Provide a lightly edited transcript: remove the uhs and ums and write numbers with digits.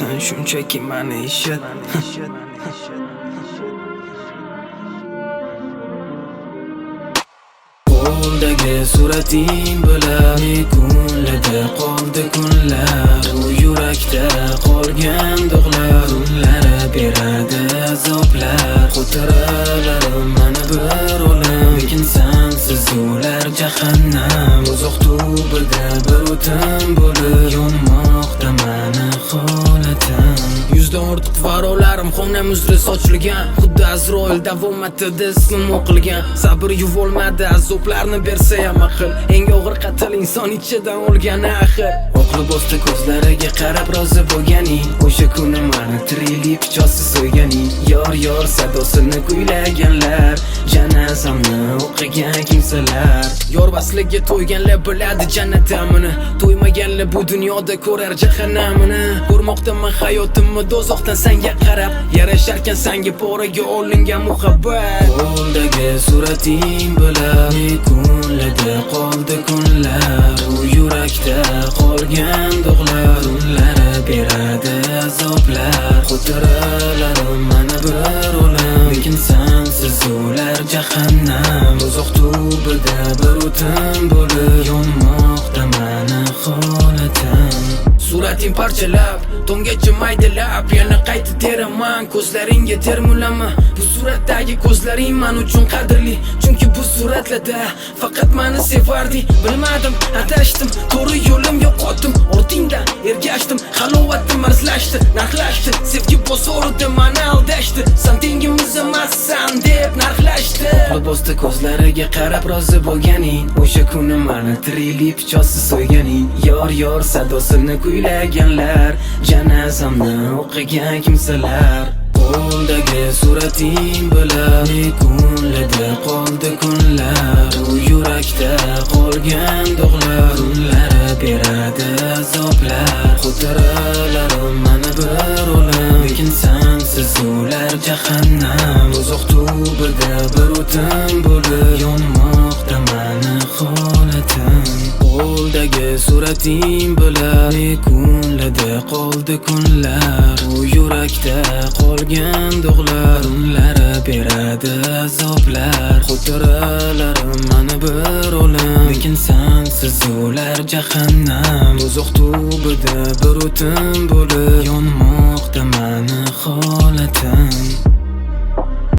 sen shunchaki mani eshit. Qo'ldagi surating bilan kunlarda qoldi kunlar. Bu yurakda qolgan dog'lar kunlari beradi azoblar. Xotiralarim mana bir olam, lekin sensiz ular jahannam. Uzoq tubida bir o'tin bo'lib yonmoqda mani holatim. Yuzda ortiq varolarim xonam uzra sochilgan, xuddi Azroil davom etdi ismim o'qilgan. Sabr yuvolmadi azoblarni bersa ham aql, eng og'ir qatl inson ichidan o'lgani axir. Oq libosda ko'zlariga qarab rozi bo'lganing, o'sha kuni mani tiriklik pichoqsiz so'yganing. Yor sadosini kuylaganlar, janozamni o'qigan kimsalar. Yor vasliga to'yganlar biladi jannatimni, to'ymaganlar bu dunyoda ko'rar jahannamini. Ko'rmoqdaman hayotimni dozoqdan senga qarab, yarasharkan senga poraga olingan muhabbat. Qo'ldagi surating bilan kunlarda qoldi kunlar. Bu yurakda qolgan dog'lar kunlari beradi azoblar. Xotiralarim mana bir olam, lekin sensiz ular jahannam. Uzoq tubida bir o'tin bo'lib yonmoqda mani holatim. Surating parchalab, tongacha maydalab, yana qayta teraman ko'zlaringga termulama. Bu suratdagi ko'zlaring men uchun qadrli, chunki bu suratlarda faqat meni sevarding. Bilmadim, adashdim, to'g'ri yo'lim yo'qotdim. Ortingdan ergashdim, halovatim arzlashdi, narxlashdi. Sevgi bozorida meni aldashdi, sen tengimiz emassan deb narxlashdi. Oq libosda ko'zlariga qarab rozi bo'lganing, o'sha kuni meni tiriklik pichoqsiz so'yganing. Yor sadosini kuylaganlar, janozamni o'qigan kimsalar. Qo'ldagi surating bilan kunlarda qoldi kunlar. Bu yurakda qolgan dog'lar kunlari beradi azoblar. Xotiralarim mana bir olam, lekin sensiz ular jahannam. Uzoq tubida bir o'tin bo'lib yonmoqda mani holatim. Qo'ldagi surating bilan kunlarda qoldi kunlar. Bu yurakda qolgan dog'lar kunlari beradi azoblar. Xotiralarim mana bir olam, lekin sensiz ular jahannam. Uzoq tubida bir o'tin bo'lib yonmoqda mani holatim.